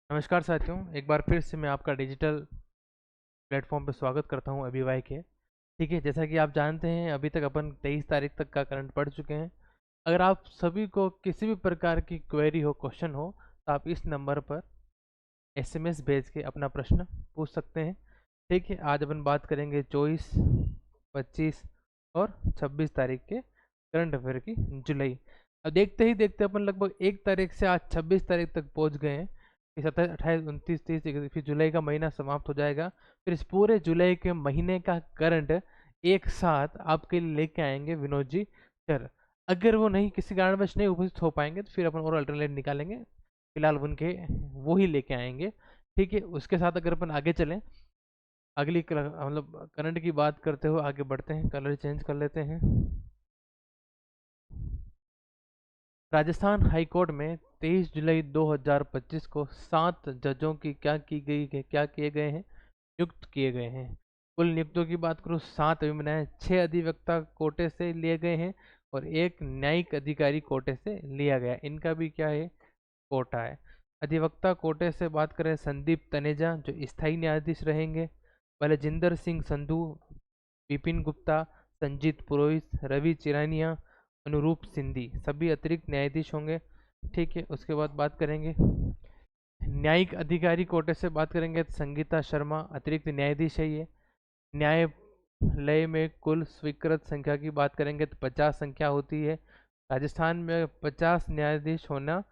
नमस्कार साथियों, एक बार फिर से मैं आपका डिजिटल प्लेटफॉर्म पे स्वागत करता हूं अभिवाय के। ठीक है, जैसा कि आप जानते हैं अभी तक अपन 23 तारीख तक का करंट पढ़ चुके हैं। अगर आप सभी को किसी भी प्रकार की क्वेरी हो, क्वेश्चन हो, तो आप इस नंबर पर एसएमएस भेज के अपना प्रश्न पूछ सकते हैं। ठीक है, आज अपन बात करेंगे 24, 25 और 26 तारीख के करंट अफेयर की जुलाई। अब देखते ही देखते अपन लगभग 1 तारीख से आज 26 तारीख तक पहुंच गए हैं। 27, 28, 29, 30, 31, फिर जुलाई का महीना समाप्त हो जाएगा। फिर इस पूरे जुलाई के महीने का करंट एक साथ आपके लिए लेके आएंगे विनोद जी सर। अगर वो नहीं, किसी कारणवश नहीं उपस्थित हो पाएंगे, तो फिर अपन और अल्टरनेट निकालेंगे। फिलहाल उनके वो ही लेके आएंगे। ठीक है, उसके साथ अगर अपन आगे चलें, अगली मतलब करंट की बात करते हुए आगे बढ़ते हैं। कलर चेंज कर लेते हैं। राजस्थान हाई कोर्ट में 23 जुलाई 2025 को 7 जजों की क्या किए गए हैं, नियुक्त किए गए हैं। कुल नियुक्तों की बात करूँ, 7 अभिमन्यु, 6 अधिवक्ता कोटे से लिए गए हैं और एक न्यायिक अधिकारी कोटे से लिया गया। इनका भी क्या है, कोटा है। अधिवक्ता कोटे से बात करें, संदीप तनेजा जो स्थायी न्यायाधीश रहेंगे, बलजिंदर सिंह संधू, विपिन गुप्ता, संजीत पुरोहित, रवि चिरानिया, अनुरूप सिंधी सभी अतिरिक्त न्यायाधीश होंगे। ठीक है, उसके बाद बात करेंगे न्यायिक अधिकारी कोटे से बात करेंगे तो संगीता शर्मा अतिरिक्त न्यायाधीश है ये। न्यायालय में कुल स्वीकृत संख्या की बात करेंगे तो 50 संख्या होती है। राजस्थान में 50 न्यायाधीश होना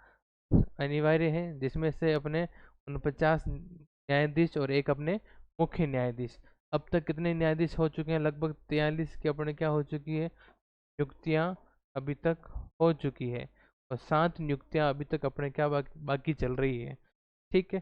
अनिवार्य है, जिसमें से अपने 49 न्यायाधीश और एक अपने मुख्य न्यायाधीश। अब तक कितने न्यायाधीश हो चुके हैं? लगभग 43 की अपने क्या हो चुकी है, नियुक्तियां अभी तक हो चुकी है। और 7 नियुक्तियां अभी तक अपने क्या बाकी चल रही है। ठीक है,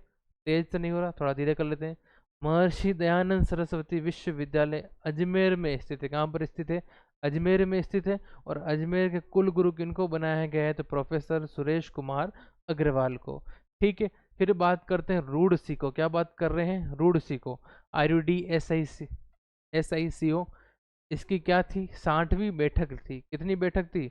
तेज तो नहीं हो रहा, थोड़ा धीरे कर लेते हैं। महर्षि दयानंद सरस्वती विश्वविद्यालय अजमेर में स्थित है। कहाँ पर स्थित है? अजमेर में स्थित है। और अजमेर के कुल गुरु किनको बनाया गया है? तो प्रोफेसर सुरेश कुमार अग्रवाल को। ठीक है, फिर बात करते हैं रूडसी को। क्या बात कर रहे हैं? रूडसी को, RUDSICO। इसकी क्या थी? 60वीं बैठक थी। कितनी बैठक थी?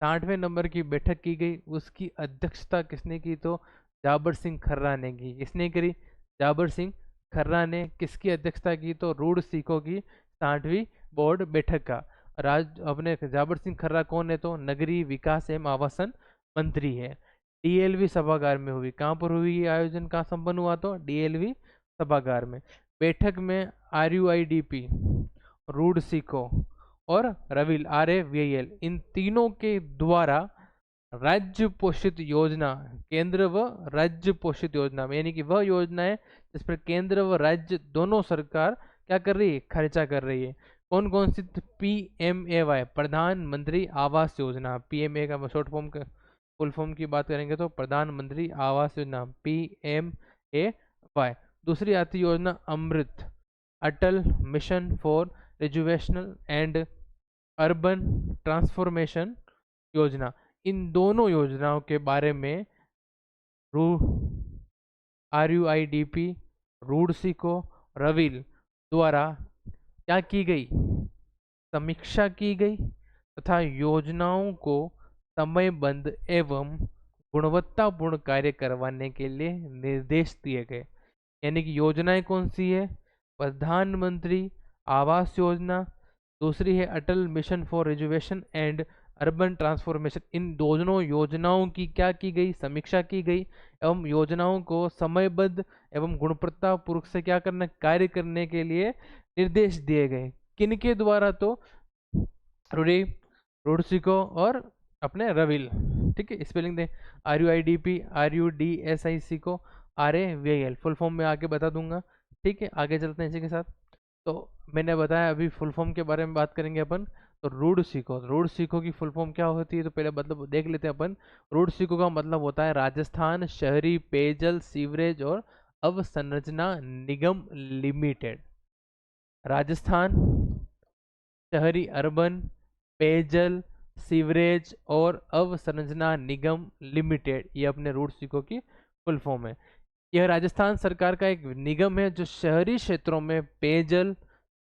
60वें नंबर की बैठक की गई। उसकी अध्यक्षता किसने की? तो जाबर सिंह खर्रा ने की। किसने करी? जाबर सिंह खर्रा ने। किसकी अध्यक्षता की? तो रूड सिखों की 60वीं बोर्ड बैठक का। अपने जाबर सिंह खर्रा कौन है? तो नगरीय विकास एवं आवासन मंत्री है। DLV सभागार में हुई। कहाँ पर हुई ये आयोजन? कहाँ संपन्न हुआ? तो DLV सभागार में। बैठक में RUIDP, रूड सिको और रविल RAVL, इन तीनों के द्वारा राज्य पोषित योजना, केंद्र व राज्य पोषित योजना यानी कि वह योजना है जिस पर केंद्र व राज्य दोनों सरकार क्या कर रही है? खर्चा कर रही है। कौन कौन सी? PMAY, प्रधानमंत्री आवास योजना। PMA का शॉर्ट फॉर्म का फुल फॉर्म की बात करेंगे तो प्रधानमंत्री आवास योजना, PMAY। दूसरी आती योजना Amrut, Atal mission for rejuvenation and urban transformation योजना। इन दोनों योजनाओं के बारे में RUIDP, रूडसिको, रविल द्वारा क्या की गई? समीक्षा की गई तथा योजनाओं को समयबद्ध एवं गुणवत्तापूर्ण कार्य करवाने के लिए निर्देश दिए गए। यानी कि योजनाएं कौन सी है? प्रधानमंत्री आवास योजना, दूसरी है Atal mission for reservation and urban transformation. इन दोनों योजनाओं की क्या की गई? समीक्षा की गई एवं योजनाओं को समयबद्ध एवं गुणवत्तापूर्वक से क्या करना, कार्य करने के लिए निर्देश दिए गए। किनके द्वारा? तो रूडी, रूडसिको और अपने रविल। ठीक है, स्पेलिंग दें, RUIDP, RUDSICO, RAVL। Full form में आगे बता दूंगा। ठीक है, आगे चलते हैं इसी के साथ। तो मैंने बताया अभी फुल फॉर्म के बारे में बात करेंगे अपन। तो रूड सीखो, रूड सीखो की फुल फॉर्म क्या होती है? तो पहले मतलब देख लेते हैं अपन। रूड सीखो का मतलब होता है राजस्थान शहरी पेयजल सीवरेज और अवसंरचना निगम लिमिटेड। राजस्थान शहरी अर्बन पेयजल सीवरेज और अवसंरचना निगम लिमिटेड, ये अपने रूट सिको की फुल फॉर्म है। यह राजस्थान सरकार का एक निगम है जो शहरी क्षेत्रों में पेयजल,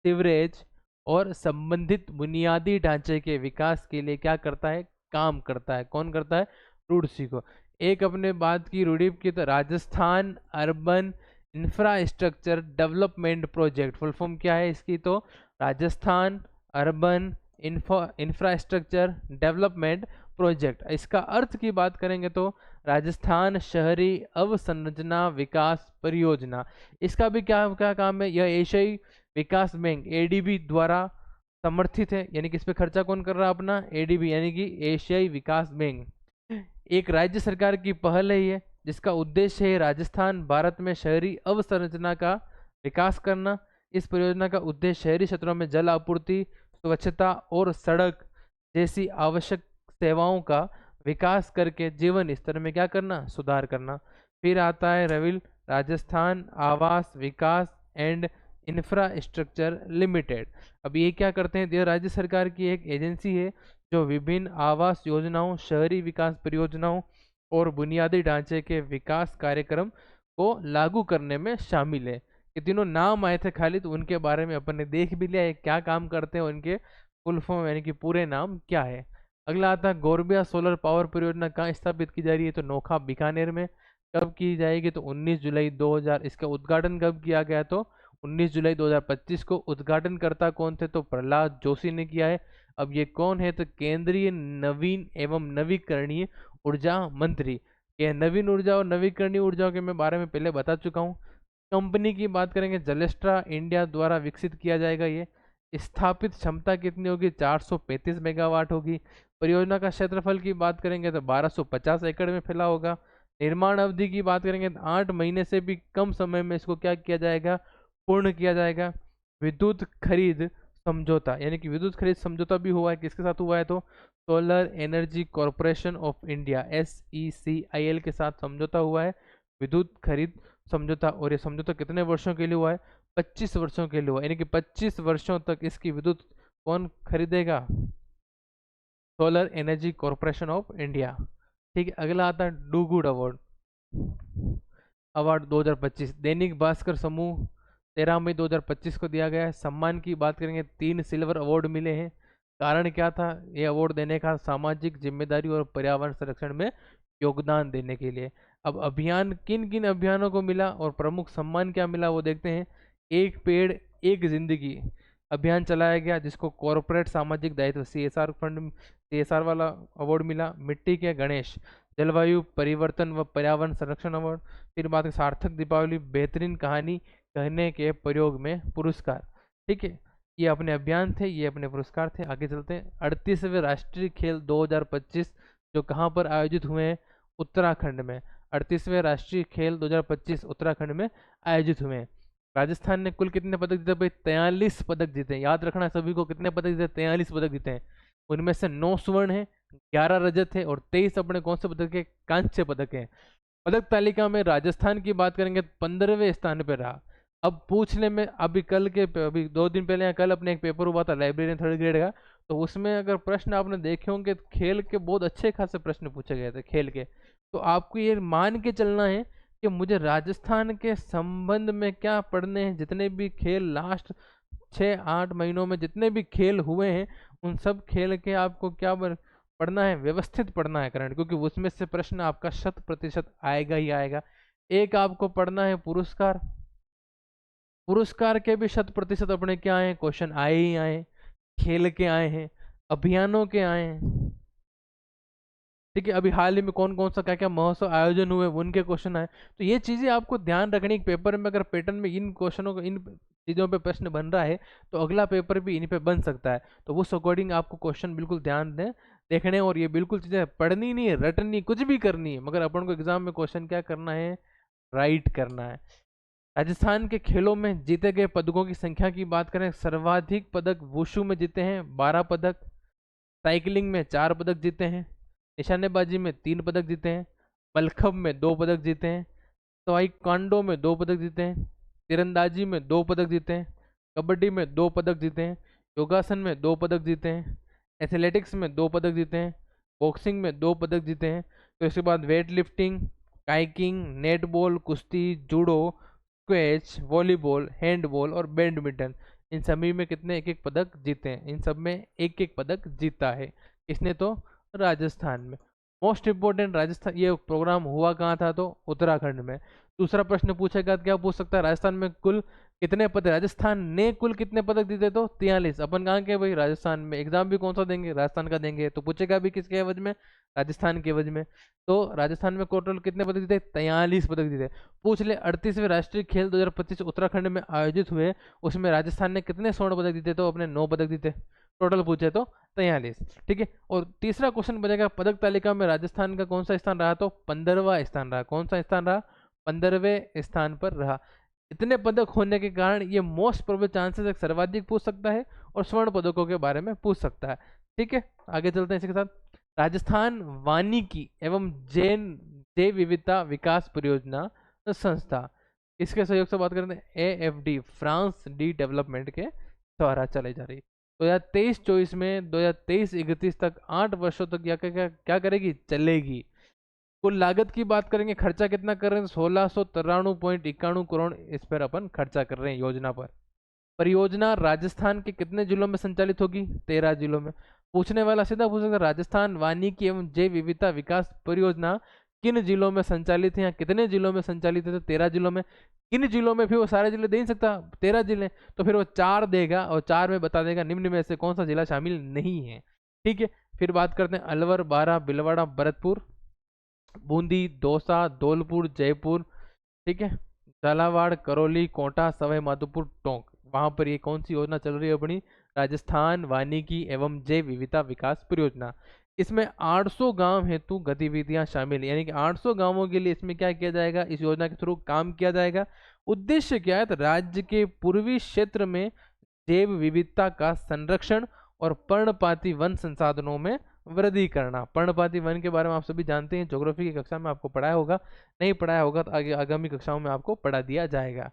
सीवरेज और संबंधित बुनियादी ढांचे के विकास के लिए क्या करता है? काम करता है। कौन करता है? रूड सिको। एक अपने बात की रूढ़ी की तो Rajasthan urban infrastructure development project, full form क्या है इसकी, तो Rajasthan urban infrastructure development project. इसका अर्थ की बात करेंगे तो राजस्थान शहरी अवसंरचना विकास परियोजना। इसका भी क्या क्या काम है, यह एशियाई विकास बैंक एडीबी द्वारा समर्थित है। यानी कि इस पे खर्चा कौन कर रहा है, अपना एडीबी यानी कि एशियाई विकास बैंक। एक राज्य सरकार की पहल है ये, जिसका उद्देश्य है राजस्थान भारत में शहरी अवसंरचना का विकास करना। इस परियोजना का उद्देश्य शहरी क्षेत्रों में जल आपूर्ति, स्वच्छता और सड़क जैसी आवश्यक सेवाओं का विकास करके जीवन स्तर में क्या करना, सुधार करना। फिर आता है रविल राजस्थान आवास विकास एंड इंफ्रास्ट्रक्चर लिमिटेड। अब ये क्या करते हैं, यह राज्य सरकार की एक एजेंसी है जो विभिन्न आवास योजनाओं, शहरी विकास परियोजनाओं और बुनियादी ढांचे के विकास कार्यक्रम को लागू करने में शामिल है। ये तीनों नाम आए थे खाली, तो उनके बारे में अपन ने देख भी लिया है क्या काम करते हैं, उनके फुल फॉर्म यानी कि पूरे नाम क्या है। अगला आता है गोरबिया सोलर पावर परियोजना कहाँ स्थापित की जा रही है, तो नोखा बीकानेर में। कब की जाएगी, तो 19 जुलाई 2000। इसका उद्घाटन कब किया गया, तो 19 जुलाई 2025 को। उद्घाटनकर्ता कौन थे, तो प्रहलाद जोशी ने किया है। अब ये कौन है, तो केंद्रीय नवीन एवं नवीकरणीय ऊर्जा मंत्री। ये नवीन ऊर्जा और नवीकरणीय ऊर्जा के मैं बारे में पहले बता चुका हूँ। कंपनी की बात करेंगे जलेस्ट्रा इंडिया द्वारा विकसित किया जाएगा ये। स्थापित क्षमता कितनी होगी, 435 मेगावाट होगी। परियोजना का क्षेत्रफल की बात करेंगे तो 1250 एकड़ में फैला होगा। निर्माण अवधि की बात करेंगे तो 8 महीने से भी कम समय में इसको क्या किया जाएगा, पूर्ण किया जाएगा। विद्युत खरीद समझौता यानी कि विद्युत खरीद समझौता भी हुआ है, किसके साथ हुआ है, तो solar energy corporation of India SECIL के साथ समझौता हुआ है, विद्युत खरीद समझौता। और ये समझौता कितने वर्षों के लिए हुआ है, 25 वर्षों के लिए हुआ, यानी कि 25 वर्षों तक इसकी विद्युत कौन खरीदेगा, solar energy corporation of India. ठीक है, अगला आता है do good award award 2025। Dainik Bhaskar समूह 13 मई 2025 को दिया गया है। सम्मान की बात करेंगे 3 सिल्वर अवार्ड मिले हैं। कारण क्या था ये अवार्ड देने का, सामाजिक जिम्मेदारी और पर्यावरण संरक्षण में योगदान देने के लिए। अब अभियान किन किन अभियानों को मिला और प्रमुख सम्मान क्या मिला वो देखते हैं। एक पेड़ एक जिंदगी अभियान चलाया गया, जिसको कॉरपोरेट सामाजिक दायित्व CSR फंड CSR वाला अवार्ड मिला। मिट्टी के गणेश जलवायु परिवर्तन व पर्यावरण संरक्षण अवार्ड। फिर बात है सार्थक दीपावली बेहतरीन कहानी कहने के प्रयोग में पुरस्कार। ठीक है, ये अपने अभियान थे, ये अपने पुरस्कार थे। आगे चलते हैं। 38वें राष्ट्रीय खेल 2025 जो कहाँ पर आयोजित हुए हैं, उत्तराखंड में। 38वें राष्ट्रीय खेल 2025 उत्तराखंड में आयोजित हुए हैं। राजस्थान ने कुल कितने पदक जीते भाई, 43 पदक जीते हैं। याद रखना सभी को, कितने पदक जीते, 43 पदक जीते हैं। उनमें से 9 स्वर्ण है, 11 रजत है और 23 अपने कौन से पदक है, कांस्य पदक है। पदक तालिका में राजस्थान की बात करेंगे 15वें स्थान पर रहा। अब पूछने में अभी 2 दिन पहले या कल अपने एक पेपर हुआ था लाइब्रेरियन 3rd ग्रेड का, तो उसमें अगर प्रश्न आपने देखे होंगे खेल के बहुत अच्छे खासे प्रश्न पूछे गए थे खेल के। तो आपको ये मान के चलना है कि मुझे राजस्थान के संबंध में क्या पढ़ने हैं, जितने भी खेल लास्ट 6-8 महीनों में जितने भी खेल हुए हैं उन सब खेल के आपको क्या पढ़ना है, व्यवस्थित पढ़ना है करंट, क्योंकि उसमें से प्रश्न आपका 100% आएगा ही आएगा। एक आपको पढ़ना है पुरस्कार, पुरस्कार के भी 100% अपने क्या आए, क्वेश्चन आए ही आए, खेल के आए हैं, अभियानों के आए हैं। ठीक है, अभी हाल ही में कौन कौन सा क्या क्या महोत्सव आयोजन हुए उनके क्वेश्चन आए। तो ये चीजें आपको ध्यान रखनी, पेपर में अगर पैटर्न में इन क्वेश्चनों को, इन चीज़ों पे प्रश्न बन रहा है तो अगला पेपर भी इन पे बन सकता है। तो उस अकॉर्डिंग आपको क्वेश्चन बिल्कुल ध्यान दें देखने, और ये बिल्कुल चीज़ें पढ़नी नहीं है, रटनी कुछ भी करनी है, मगर अपन को एग्जाम में क्वेश्चन क्या करना है, राइट करना है। राजस्थान के खेलों में जीते गए पदकों की संख्या की बात करें, सर्वाधिक पदक वुशु में जीते हैं 12 पदक, साइकिलिंग में 4 पदक जीते हैं, निशानेबाजी में 3 पदक जीते हैं, मलखंब में 2 पदक जीते हैं, ताइक्वांडो में 2 पदक जीते हैं, तीरंदाजी में 2 पदक जीते हैं, कबड्डी में 2 पदक जीते हैं, योगासन में 2 पदक जीते हैं, एथलेटिक्स में 2 पदक जीते हैं, बॉक्सिंग में 2 पदक जीते हैं। तो इसके बाद वेट लिफ्टिंग, काइकिंग, नेटबॉल, कुश्ती, जूडो, स्क्वैच, वॉलीबॉल, हैंडबॉल और बैडमिंटन, इन सभी में कितने एक एक पदक जीते हैं, इन सब में एक एक पदक जीता है। इसने तो राजस्थान में। मोस्ट इंपोर्टेंट, राजस्थान ये प्रोग्राम हुआ कहाँ था, तो उत्तराखंड में। दूसरा प्रश्न पूछेगा क्या पूछ सकता है, राजस्थान में कुल कितने पदक, राजस्थान ने कुल कितने पदक जीते, तो 43। अपन कहाँ के भाई, राजस्थान में। एग्जाम भी कौन सा देंगे, राजस्थान का देंगे, तो पूछेगा भी किसके एवज में, राजस्थान के एवज में। तो राजस्थान में टोटल कितने पदक जीते, 43 पदक जीते। पूछ ले 38वें राष्ट्रीय खेल 2025 उत्तराखंड में आयोजित हुए, उसमें राजस्थान ने कितने स्वर्ण पदक जीते, तो अपने 9 पदक जीते। टोटल पूछे तो 43। ठीक है। और तीसरा क्वेश्चन बनेगा, पदक तालिका में राजस्थान का कौन सा स्थान रहा, तो 15वां स्थान रहा। कौन सा स्थान रहा, 15वें स्थान पर रहा। इतने पदक होने के कारण ये मोस्ट प्रोबेबल चांसेस एक सर्वाधिक पूछ सकता है और स्वर्ण पदकों के बारे में पूछ सकता है। ठीक है, आगे चलते हैं इसके साथ। राजस्थान वानिकी एवं जैन जैव विविधता विकास परियोजना संस्था, इसके सहयोग से बात करते हैं AFD, फ्रांस डी डेवलपमेंट के द्वारा चलाई जा रही। 2023-24 में 2023-31 तक 8 वर्षों तक क्या करेगी, चलेगी। कुल लागत की बात करेंगे, खर्चा कितना कर रहे हैं, 1693.91 करोड़ इस पर अपन खर्चा कर रहे हैं योजना पर। परियोजना राजस्थान के कितने जिलों में संचालित होगी, 13 जिलों में। पूछने वाला सीधा पूछ सकता है, राजस्थान वानिकी एवं जैव विविधता विकास परियोजना किन जिलों में संचालित है या कितने जिलों में संचालित है, तो 13 जिलों में। किन जिलों में, फिर वो सारे जिले दे नहीं सकता, 13 जिले, तो फिर वो 4 देगा और 4 में बता देगा निम्न में से कौन सा जिला शामिल नहीं है। ठीक है, फिर बात करते हैं अलवर, बारा, भीलवाड़ा, भरतपुर, बूंदी, दौसा, धौलपुर, जयपुर। ठीक है, झालावाड़, करौली, कोटा, सवाई माधोपुर, टोंक, वहां पर ये कौन सी योजना चल रही है अपनी, राजस्थान वानिकी एवं जैव विविधता विकास परियोजना। इसमें 800 गांव हेतु गतिविधियां शामिल, यानी कि 800 गांवों के लिए इसमें क्या किया जाएगा, इस योजना के थ्रू काम किया जाएगा। उद्देश्य क्या है, तो राज्य के पूर्वी क्षेत्र में जैव विविधता का संरक्षण और पर्णपाती वन संसाधनों में वृद्धि करना। पर्णपाती वन के बारे में आप सभी जानते हैं, ज्योग्राफी की कक्षा में आपको पढ़ाया होगा, नहीं पढ़ाया होगा तो आगे आगामी कक्षाओं में आपको पढ़ा दिया जाएगा।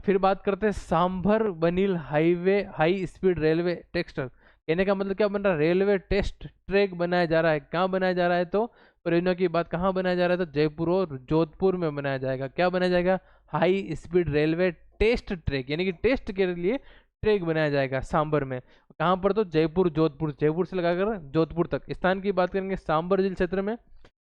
फिर बात करते हैं सांभर बनील highway high speed railway text, कहने का मतलब क्या बन रहा है, रेलवे टेस्ट ट्रैक बनाया जा रहा है। कहाँ बनाया जा रहा है, तो परियोजना की बात कहाँ बनाया जा रहा है, तो जयपुर और जोधपुर में बनाया जाएगा। क्या बनाया जाएगा, high speed railway test track, यानी कि टेस्ट के लिए ट्रैक बनाया जाएगा सांबर में। कहाँ पर, तो जयपुर जोधपुर, जयपुर से लगाकर जोधपुर तक। स्थान की बात करेंगे, सांबर जिले क्षेत्र में।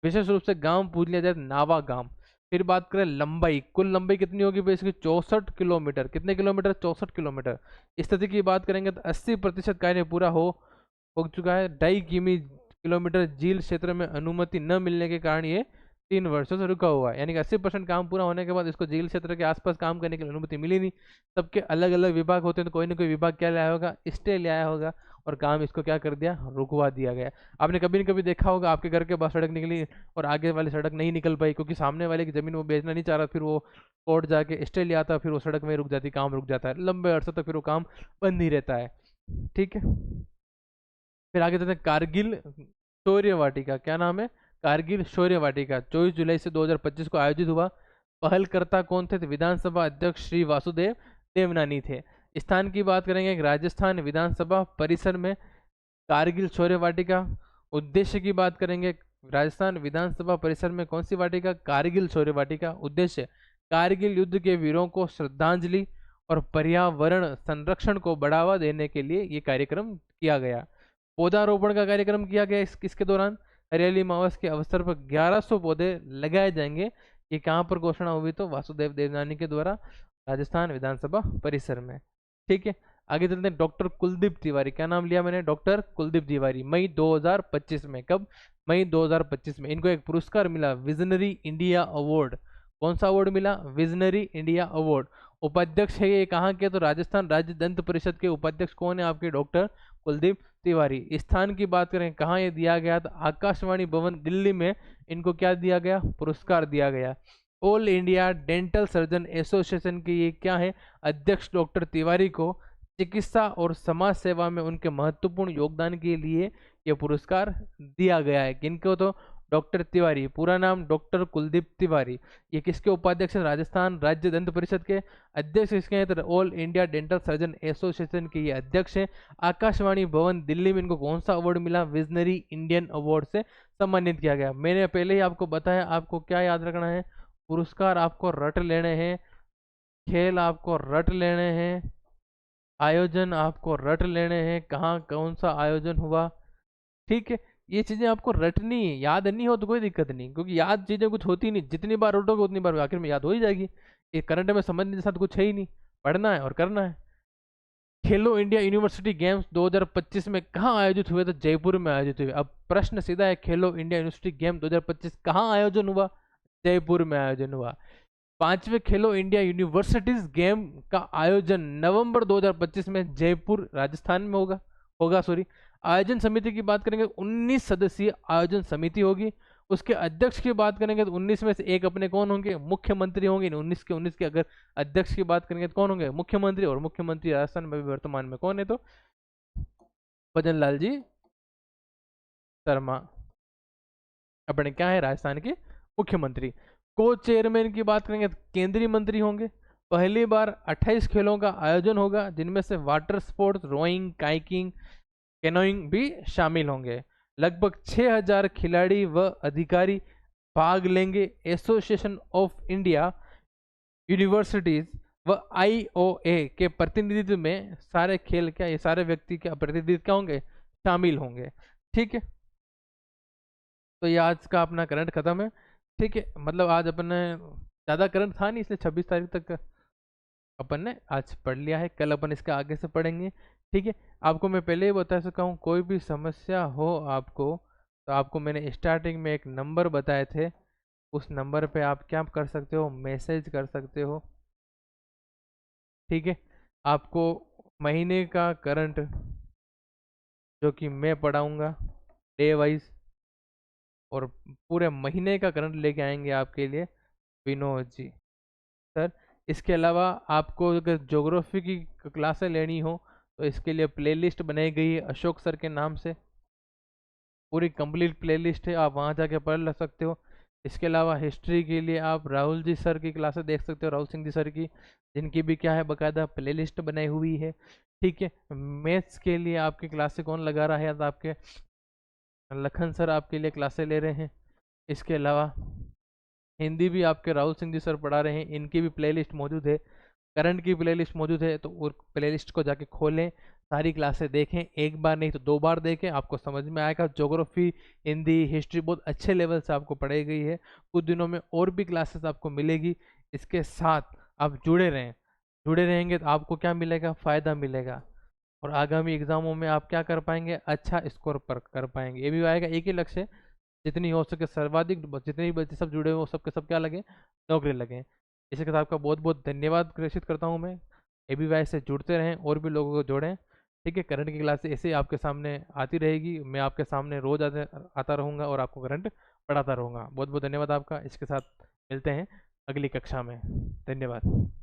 विशेष रूप से गांव पूछ लिया जाए, नावा गांव। फिर बात करें लंबाई, कुल लंबाई कितनी होगी बेसिकली, 64 किलोमीटर। कितने किलोमीटर, 64 किलोमीटर। स्थिति की बात करेंगे तो 80% कार्य पूरा हो चुका है। 2.5 किलोमीटर झील क्षेत्र में अनुमति न मिलने के कारण ये 3 वर्षों से रुका हुआ है, यानी कि 80% काम पूरा होने के बाद इसको झील क्षेत्र के आसपास काम करने की अनुमति मिली नहीं। सबके अलग अलग विभाग होते हैं, तो कोई ना कोई विभाग क्या लाया होगा, स्टे ले आया होगा और काम इसको क्या कर दिया, रुकवा दिया गया। आपने कभी न कभी देखा होगा, आपके घर के पास सड़क निकली और आगे वाली सड़क नहीं निकल पाई क्योंकि सामने वाले की जमीन वो बेचना नहीं चाह रहा, फिर वो कोर्ट जाके स्टे ले आता, फिर वो सड़क में रुक जाती, काम रुक जाता है लंबे अरसे तक, फिर वो काम बंद ही रहता है। ठीक है, फिर आगे चलते हैं कारगिल शौर्य वाटिका। क्या नाम है, कारगिल शौर्य वाटिका, 24 जुलाई से 2025 को आयोजित हुआ। पहलकर्ता कौन थे, तो विधानसभा अध्यक्ष श्री वासुदेव देवनानी थे। स्थान की बात करेंगे, राजस्थान विधानसभा परिसर में कारगिल शौर्य वाटिका। उद्देश्य की बात करेंगे, राजस्थान विधानसभा परिसर में कौन सी वाटिका, कारगिल शौर्य वाटिका। उद्देश्य, कारगिल युद्ध के वीरों को श्रद्धांजलि और पर्यावरण संरक्षण को बढ़ावा देने के लिए ये कार्यक्रम किया गया। पौधारोपण का कार्यक्रम किया गया इसके दौरान। हरियाली मावस के अवसर पर 1100 पौधे लगाए जाएंगे। ये कहाँ पर घोषणा हुई, तो वासुदेव देवनानी के द्वारा राजस्थान विधानसभा परिसर में। ठीक है, आगे चलते हैं, डॉक्टर कुलदीप तिवारी। क्या नाम लिया मैंने, डॉक्टर कुलदीप तिवारी। मई 2025 में, कब, मई 2025 में इनको एक पुरस्कार मिला, विजनरी इंडिया अवार्ड। कौन सा अवार्ड मिला, विजनरी इंडिया अवार्ड। उपाध्यक्ष है ये कहाँ के, तो राजस्थान राज्य दंत परिषद के उपाध्यक्ष कौन है आपके, डॉक्टर कुलदीप तिवारी। स्थान की बात करें कहाँ ये दिया गया, तो आकाशवाणी भवन दिल्ली में इनको क्या दिया गया, पुरस्कार दिया गया। All India dental surgeon association के ये क्या है, अध्यक्ष डॉक्टर तिवारी को चिकित्सा और समाज सेवा में उनके महत्वपूर्ण योगदान के लिए यह पुरस्कार दिया गया है। किनको, तो डॉक्टर तिवारी, पूरा नाम डॉक्टर कुलदीप तिवारी। ये किसके उपाध्यक्ष हैं, राजस्थान राज्य दंत परिषद के। अध्यक्ष किसके हैं, तो all India dental surgeon association के ये अध्यक्ष हैं। आकाशवाणी भवन दिल्ली में इनको कौन सा अवार्ड मिला, विजनरी इंडियन अवार्ड से सम्मानित किया गया। मैंने पहले ही आपको बताया, आपको क्या याद रखना है, पुरस्कार आपको रट लेने हैं, खेल आपको रट लेने हैं, आयोजन आपको रट लेने हैं, कहाँ कौन सा आयोजन हुआ। ठीक है, ये चीज़ें आपको रटनी है, याद नहीं हो तो कोई दिक्कत नहीं, क्योंकि याद चीज़ें कुछ होती नहीं, जितनी बार रटोगे उतनी बार आखिर में याद हो ही जाएगी। ये करंट में समझने के साथ कुछ है ही नहीं, पढ़ना है और करना है। खेलो इंडिया यूनिवर्सिटी गेम्स 2025 में कहाँ आयोजित हुए? तो जयपुर में आयोजित हुए। अब प्रश्न सीधा है, खेलो इंडिया यूनिवर्सिटी गेम 2025 कहाँ आयोजन हुआ? जयपुर में आयोजन हुआ। 5वें खेलो इंडिया यूनिवर्सिटीज गेम का आयोजन नवंबर 2025 में जयपुर राजस्थान में होगा होगा सॉरी। आयोजन समिति की बात करेंगे, 19 सदस्यीय आयोजन समिति होगी। उसके अध्यक्ष की बात करेंगे तो 19 में से एक अपने कौन होंगे? मुख्यमंत्री होंगे। 19 के अगर अध्यक्ष की बात करेंगे तो कौन होंगे? मुख्यमंत्री। और मुख्यमंत्री राजस्थान में भी वर्तमान में कौन है? तो भजन लाल जी शर्मा अपने क्या है? राजस्थान के मुख्यमंत्री। को चेयरमैन की बात करेंगे तो केंद्रीय मंत्री होंगे। पहली बार 28 खेलों का आयोजन होगा, जिनमें से water sports, rowing, kayaking, canoeing भी शामिल होंगे। लगभग 6000 खिलाड़ी व अधिकारी भाग लेंगे। एसोसिएशन ऑफ इंडिया यूनिवर्सिटीज व आईओए के प्रतिनिधित्व में सारे खेल क्या, ये सारे व्यक्ति क्या प्रतिनिधित्व क्या होंगे? शामिल होंगे। ठीक है, तो ये आज का अपना करंट खत्म है। ठीक है, मतलब आज अपन ने ज़्यादा करंट था नहीं, इसलिए 26 तारीख तक अपन ने आज पढ़ लिया है। कल अपन इसका आगे से पढ़ेंगे। ठीक है, आपको मैं पहले ही बता सका हूँ, कोई भी समस्या हो आपको तो आपको मैंने स्टार्टिंग में एक नंबर बताए थे, उस नंबर पे आप क्या कर सकते हो? मैसेज कर सकते हो। ठीक है, आपको महीने का करंट जो कि मैं पढ़ाऊँगा डे वाइज, और पूरे महीने का करंट लेके आएंगे आपके लिए विनोद जी सर। इसके अलावा आपको अगर ज्योग्राफी की क्लासें लेनी हो तो इसके लिए प्लेलिस्ट बनाई गई है अशोक सर के नाम से, पूरी कंप्लीट प्लेलिस्ट है, आप वहाँ जाके पढ़ ले सकते हो। इसके अलावा हिस्ट्री के लिए आप राहुल जी सर की क्लासेस देख सकते हो, राहुल सिंह जी सर की, जिनकी भी क्या है बाकायदा प्लेलिस्ट बनाई हुई है। ठीक है, मैथ्स के लिए आपकी क्लासे कौन लगा रहा है? तो आपके लखन सर आपके लिए क्लासे ले रहे हैं। इसके अलावा हिंदी भी आपके राहुल सिंह जी सर पढ़ा रहे हैं, इनकी भी प्लेलिस्ट मौजूद है, करंट की प्लेलिस्ट मौजूद है। तो उस प्लेलिस्ट को जाके खोलें, सारी क्लासें देखें, एक बार नहीं तो 2 बार देखें, आपको समझ में आएगा। ज्योग्राफी, हिंदी, हिस्ट्री बहुत अच्छे लेवल से आपको पढ़ाई गई है। कुछ दिनों में और भी क्लासेस आपको मिलेगी। इसके साथ आप जुड़े रहें, जुड़े रहेंगे तो आपको क्या मिलेगा? फ़ायदा मिलेगा, और आगामी एग्जामों में आप क्या कर पाएंगे? अच्छा स्कोर पर कर पाएंगे। ये भी आएगा, एक ही लक्ष्य है, जितनी हो सके सर्वाधिक, जितने भी बच्चे सब जुड़े हो सबके सब क्या लगे? नौकरी लगे। इसी के साथ आपका बहुत बहुत धन्यवाद प्रेषित करता हूँ मैं। ABY से जुड़ते रहें और भी लोगों को जोड़ें। ठीक है, करंट की क्लास ऐसे ही आपके सामने आती रहेगी, मैं आपके सामने रोज आता रहूँगा और आपको करंट पढ़ाता रहूँगा। बहुत बहुत धन्यवाद आपका। इसके साथ मिलते हैं अगली कक्षा में। धन्यवाद।